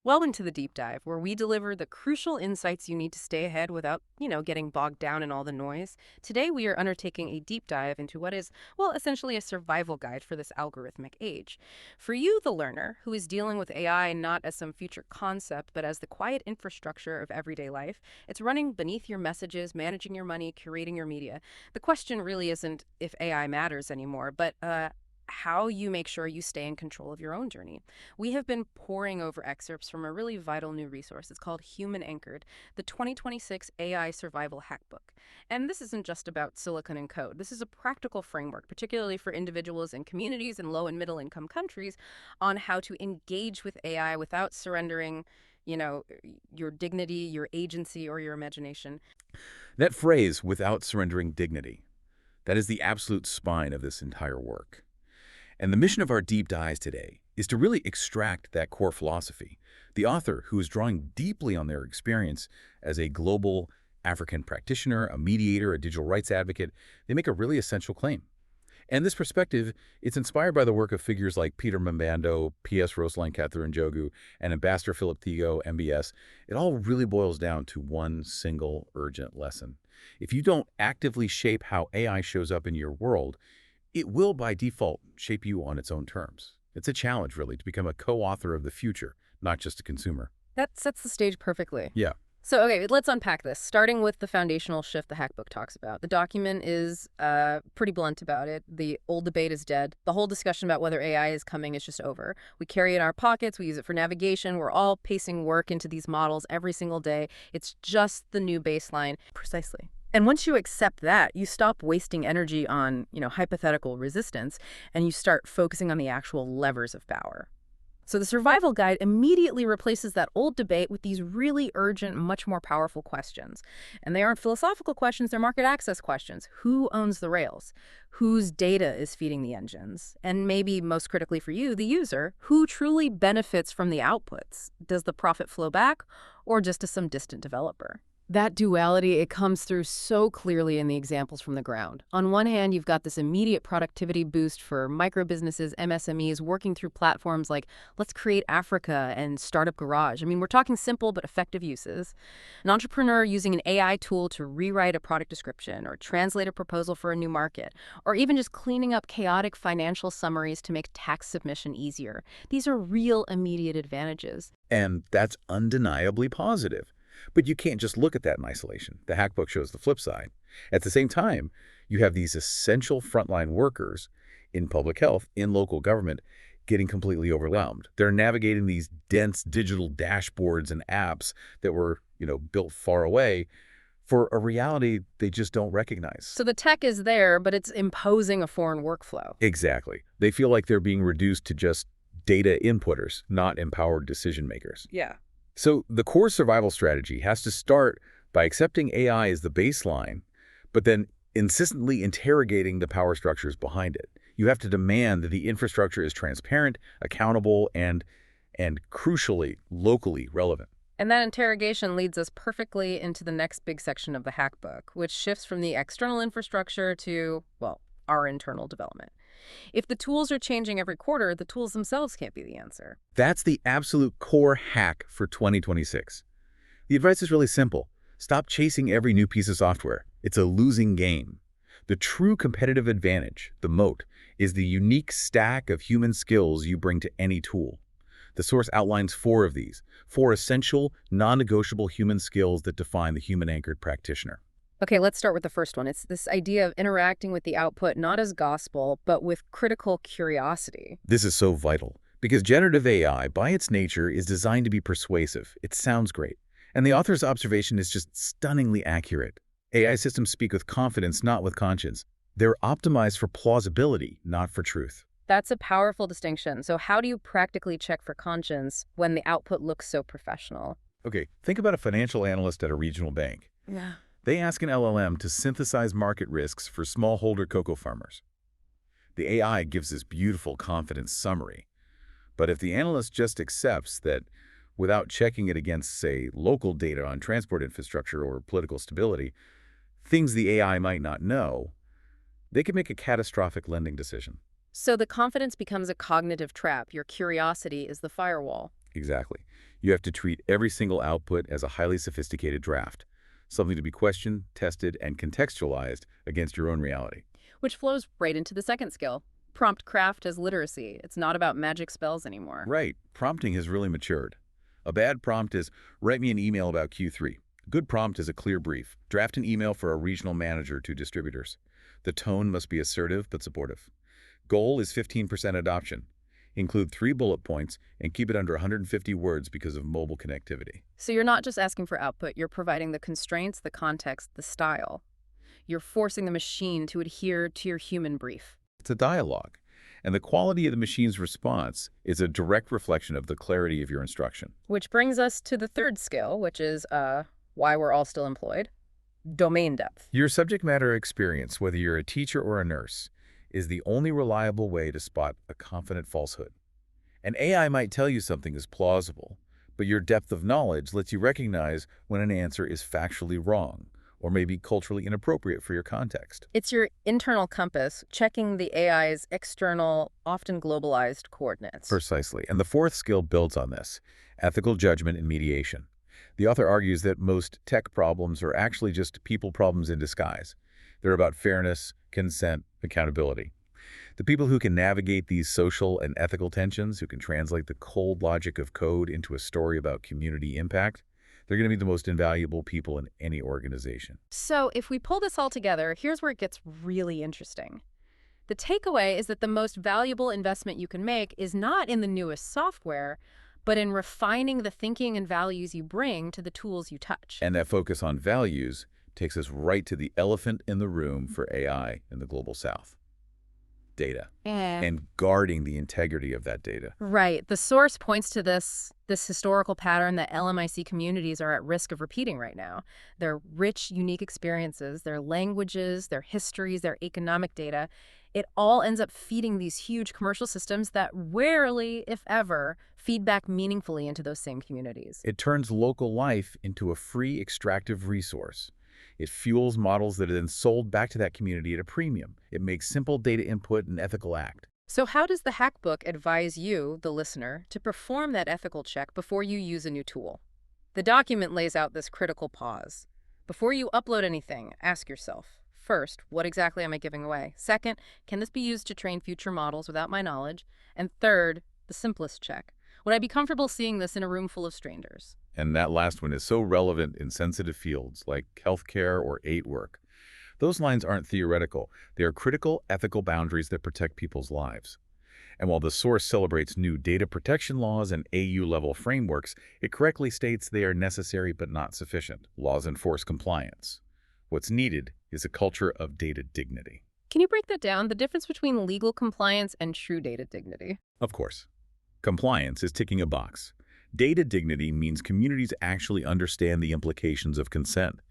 Welcome to the deep dive, where we deliver the crucial insights you need to stay ahead without, getting bogged down in all the noise. Today, we are undertaking a deep dive into what is, well, essentially a survival guide for this algorithmic age. For you, the learner, who is dealing with AI not as some future concept, but as the quiet infrastructure of everyday life, it's running beneath your messages, managing your money, curating your media. The question really isn't if AI matters anymore, but how you make sure you stay in control of your own journey. We have been poring over excerpts from a really vital new resource. It's called Human Anchored, the 2026 AI Survival Hackbook. And this isn't just about silicon and code. This is a practical framework, particularly for individuals and communities in low and middle income countries, on how to engage with AI without surrendering, your dignity, your agency, or your imagination. That phrase, without surrendering dignity, that is the absolute spine of this entire work. And the mission of our deep dives today is to really extract that core philosophy. The author, who is drawing deeply on their experience as a global African practitioner, a mediator, a digital rights advocate, they make a really essential claim. And this perspective, it's inspired by the work of figures like Peter Mbando, P.S. Rosaline Catherine Njogu, and Ambassador Philip Thigo, MBS. It all really boils down to one single urgent lesson. If you don't actively shape how AI shows up in your world, it will, by default, shape you on its own terms. It's a challenge, really, to become a co-author of the future, not just a consumer. That sets the stage perfectly. Yeah. So, okay, let's unpack this, starting with the foundational shift the Hackbook talks about. The document is pretty blunt about it. The old debate is dead. The whole discussion about whether AI is coming is just over. We carry it in our pockets. We use it for navigation. We're all pacing work into these models every single day. It's just the new baseline. Precisely. And once you accept that, you stop wasting energy on, hypothetical resistance, and you start focusing on the actual levers of power. So the survival guide immediately replaces that old debate with these really urgent, much more powerful questions. And they aren't philosophical questions, they're market access questions. Who owns the rails? Whose data is feeding the engines? And maybe most critically for you, the user, who truly benefits from the outputs? Does the profit flow back, or just to some distant developer? That duality, it comes through so clearly in the examples from the ground. On one hand, you've got this immediate productivity boost for micro businesses, MSMEs, working through platforms like Let's Create Africa and Startup Garage. I mean, we're talking simple but effective uses. An entrepreneur using an AI tool to rewrite a product description or translate a proposal for a new market, or even just cleaning up chaotic financial summaries to make tax submission easier. These are real immediate advantages. And that's undeniably positive. But you can't just look at that in isolation. The Hackbook shows the flip side. At the same time, you have these essential frontline workers in public health, in local government, getting completely overwhelmed. They're navigating these dense digital dashboards and apps that were, built far away for a reality they just don't recognize. So the tech is there, but it's imposing a foreign workflow. Exactly. They feel like they're being reduced to just data inputters, not empowered decision makers. Yeah. So the core survival strategy has to start by accepting AI as the baseline, but then insistently interrogating the power structures behind it. You have to demand that the infrastructure is transparent, accountable, and crucially, locally relevant. And that interrogation leads us perfectly into the next big section of the Hackbook, which shifts from the external infrastructure to, well, our internal development. If the tools are changing every quarter, the tools themselves can't be the answer. That's the absolute core hack for 2026. The advice is really simple. Stop chasing every new piece of software. It's a losing game. The true competitive advantage, the moat, is the unique stack of human skills you bring to any tool. The source outlines 4 of these, 4 essential, non-negotiable human skills that define the human-anchored practitioner. Okay, let's start with the first one. It's this idea of interacting with the output not as gospel, but with critical curiosity. This is so vital, because generative AI, by its nature, is designed to be persuasive. It sounds great. And the author's observation is just stunningly accurate. AI systems speak with confidence, not with conscience. They're optimized for plausibility, not for truth. That's a powerful distinction. So how do you practically check for conscience when the output looks so professional? Okay, think about a financial analyst at a regional bank. Yeah. They ask an LLM to synthesize market risks for smallholder cocoa farmers. The AI gives this beautiful confidence summary. But if the analyst just accepts that without checking it against, say, local data on transport infrastructure or political stability, things the AI might not know, they could make a catastrophic lending decision. So the confidence becomes a cognitive trap. Your curiosity is the firewall. Exactly. You have to treat every single output as a highly sophisticated draft, something to be questioned, tested, and contextualized against your own reality. Which flows right into the second skill. Prompt craft as literacy. It's not about magic spells anymore. Right. Prompting has really matured. A bad prompt is, write me an email about Q3. A good prompt is a clear brief. Draft an email for a regional manager to distributors. The tone must be assertive but supportive. Goal is 15% adoption. Include 3 bullet points and keep it under 150 words because of mobile connectivity. So you're not just asking for output, you're providing the constraints, the context, the style. You're forcing the machine to adhere to your human brief. It's a dialogue, and the quality of the machine's response is a direct reflection of the clarity of your instruction. Which brings us to the third skill, which is why we're all still employed. Domain depth. Your subject matter experience, whether you're a teacher or a nurse, is the only reliable way to spot a confident falsehood. An AI might tell you something is plausible, but your depth of knowledge lets you recognize when an answer is factually wrong or maybe culturally inappropriate for your context. It's your internal compass checking the AI's external, often globalized coordinates. Precisely. And the fourth skill builds on this: ethical judgment and mediation. The author argues that most tech problems are actually just people problems in disguise. They're about fairness, consent, accountability. The people who can navigate these social and ethical tensions, who can translate the cold logic of code into a story about community impact, they're going to be the most invaluable people in any organization. So if we pull this all together, here's where it gets really interesting. The takeaway is that the most valuable investment you can make is not in the newest software, but in refining the thinking and values you bring to the tools you touch. And that focus on values takes us right to the elephant in the room for AI in the Global South: data. And guarding the integrity of that data. Right. The source points to this historical pattern that LMIC communities are at risk of repeating right now. Their rich, unique experiences, their languages, their histories, their economic data, it all ends up feeding these huge commercial systems that rarely, if ever, feed back meaningfully into those same communities. It turns local life into a free extractive resource. It fuels models that are then sold back to that community at a premium. It makes simple data input an ethical act. So how does the Hackbook advise you, the listener, to perform that ethical check before you use a new tool? The document lays out this critical pause. Before you upload anything, ask yourself, first, what exactly am I giving away? Second, can this be used to train future models without my knowledge? And third, the simplest check, would I be comfortable seeing this in a room full of strangers? And that last one is so relevant in sensitive fields like healthcare or aid work. Those lines aren't theoretical. They are critical ethical boundaries that protect people's lives. And while the source celebrates new data protection laws and AU-level frameworks, it correctly states they are necessary but not sufficient. Laws enforce compliance. What's needed is a culture of data dignity. Can you break that down, the difference between legal compliance and true data dignity? Of course. Compliance is ticking a box. Data dignity means communities actually understand the implications of consent.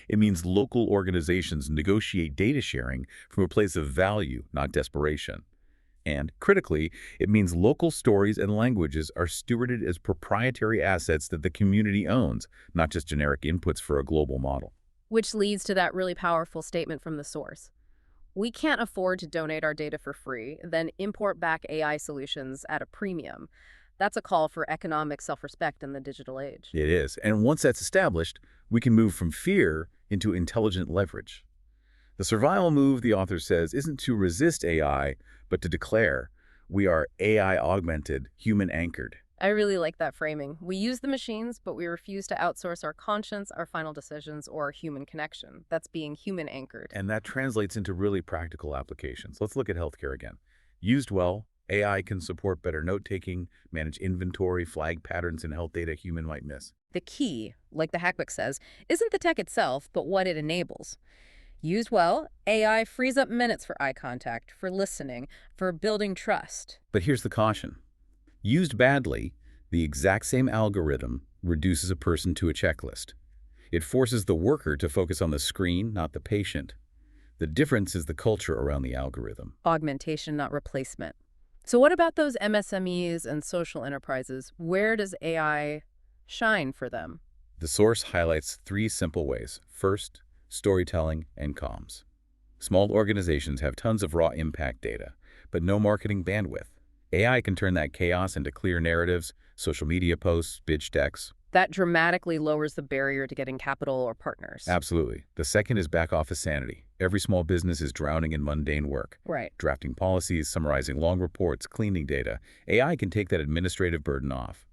It means local organizations negotiate data sharing from a place of value, not desperation. And, critically, it means local stories and languages are stewarded as proprietary assets that the community owns, not just generic inputs for a global model. Which leads to that really powerful statement from the source. We can't afford to donate our data for free, then import back AI solutions at a premium. That's a call for economic self-respect in the digital age. It is. And once that's established, we can move from fear into intelligent leverage. The survival move, the author says, isn't to resist AI, but to declare we are AI-augmented, human-anchored. I really like that framing. We use the machines, but we refuse to outsource our conscience, our final decisions, or our human connection. That's being human-anchored. And that translates into really practical applications. Let's look at healthcare again. Used well, AI can support better note-taking, manage inventory, flag patterns in health data a human might miss. The key, like the Hackbook says, isn't the tech itself, but what it enables. Used well, AI frees up minutes for eye contact, for listening, for building trust. But here's the caution. Used badly, the exact same algorithm reduces a person to a checklist. It forces the worker to focus on the screen, not the patient. The difference is the culture around the algorithm. Augmentation, not replacement. So what about those MSMEs and social enterprises? Where does AI shine for them? The source highlights 3 simple ways. First, storytelling and comms. Small organizations have tons of raw impact data, but no marketing bandwidth. AI can turn that chaos into clear narratives, social media posts, pitch decks. That dramatically lowers the barrier to getting capital or partners. Absolutely. The second is back office sanity. Every small business is drowning in mundane work. Right. Drafting policies, summarizing long reports, cleaning data. AI can take that administrative burden off.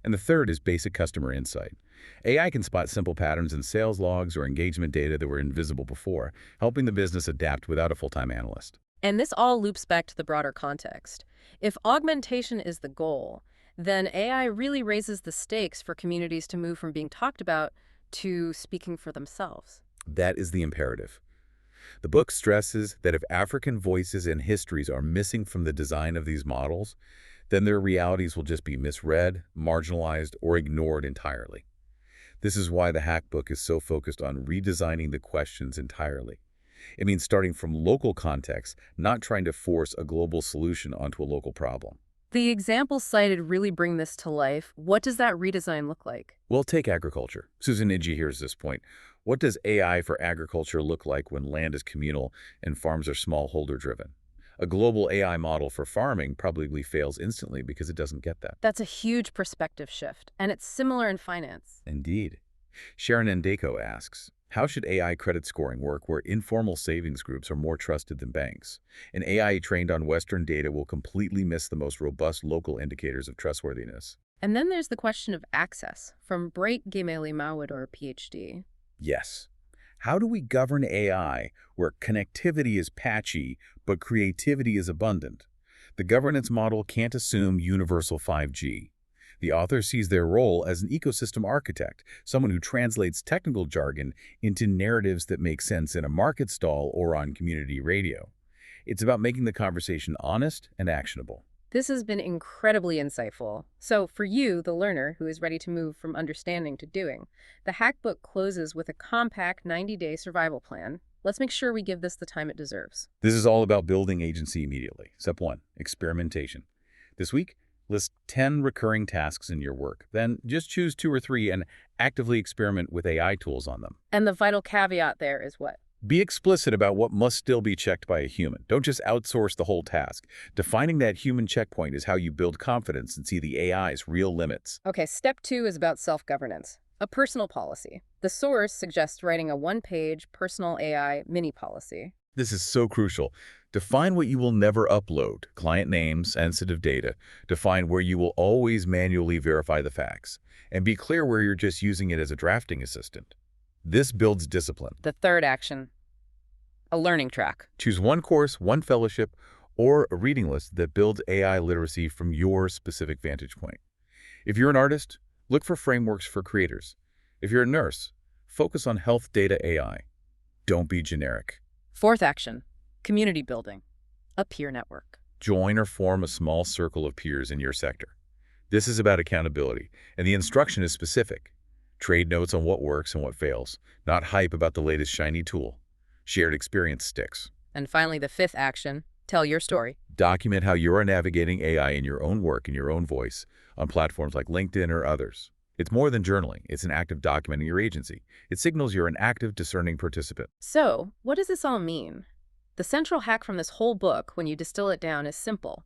And the third is basic customer insight. AI can spot simple patterns in sales logs or engagement data that were invisible before, helping the business adapt without a full-time analyst. And this all loops back to the broader context. If augmentation is the goal, then AI really raises the stakes for communities to move from being talked about to speaking for themselves. That is the imperative. The book stresses that if African voices and histories are missing from the design of these models, then their realities will just be misread, marginalized, or ignored entirely. This is why the Hackbook is so focused on redesigning the questions entirely. It means starting from local context, not trying to force a global solution onto a local problem. The examples cited really bring this to life. What does that redesign look like? Well, take agriculture. Susan Iji hears this point. What does AI for agriculture look like when land is communal and farms are smallholder-driven? A global AI model for farming probably fails instantly because it doesn't get that. That's a huge perspective shift, and it's similar in finance. Indeed. Sharon Endeko asks, how should AI credit scoring work where informal savings groups are more trusted than banks? An AI trained on Western data will completely miss the most robust local indicators of trustworthiness. And then there's the question of access, from Bright Gemeli Mawad or PhD. Yes. How do we govern AI where connectivity is patchy but creativity is abundant? The governance model can't assume universal 5G. The author sees their role as an ecosystem architect, someone who translates technical jargon into narratives that make sense in a market stall or on community radio. It's about making the conversation honest and actionable. This has been incredibly insightful. So for you, the learner who is ready to move from understanding to doing, the Hackbook closes with a compact 90-day survival plan. Let's make sure we give this the time it deserves. This is all about building agency immediately. Step 1, experimentation. This week, list 10 recurring tasks in your work. Then just choose 2 or 3 and actively experiment with AI tools on them. And the vital caveat there is what? Be explicit about what must still be checked by a human. Don't just outsource the whole task. Defining that human checkpoint is how you build confidence and see the AI's real limits. Okay, step 2 is about self-governance, a personal policy. The source suggests writing a one-page personal AI mini policy. This is so crucial. Define what you will never upload, client names, sensitive data. Define where you will always manually verify the facts. And be clear where you're just using it as a drafting assistant. This builds discipline. The third action, a learning track. Choose one course, one fellowship, or a reading list that builds AI literacy from your specific vantage point. If you're an artist, look for frameworks for creators. If you're a nurse, focus on health data AI. Don't be generic. Fourth action, community building, a peer network. Join or form a small circle of peers in your sector. This is about accountability, and the instruction is specific. Trade notes on what works and what fails, not hype about the latest shiny tool. Shared experience sticks. And finally, the fifth action, tell your story. Document how you are navigating AI in your own work, in your own voice, on platforms like LinkedIn or others. It's more than journaling. It's an act of documenting your agency. It signals you're an active, discerning participant. So, what does this all mean? The central hack from this whole book, when you distill it down, is simple.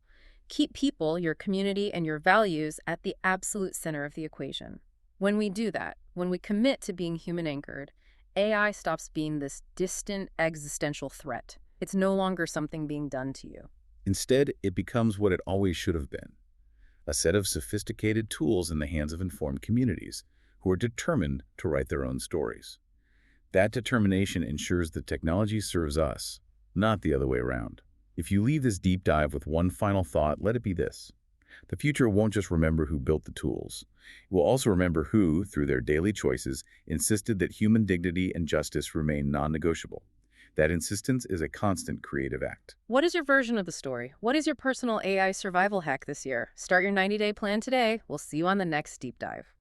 Keep people, your community, and your values at the absolute center of the equation. When we do that, when we commit to being human-anchored, AI stops being this distant existential threat. It's no longer something being done to you. Instead, it becomes what it always should have been. A set of sophisticated tools in the hands of informed communities who are determined to write their own stories. That determination ensures that technology serves us, not the other way around. If you leave this deep dive with one final thought, let it be this. The future won't just remember who built the tools. It will also remember who, through their daily choices, insisted that human dignity and justice remain non-negotiable. That insistence is a constant creative act. What is your version of the story? What is your personal AI survival hack this year? Start your 90-day plan today. We'll see you on the next deep dive.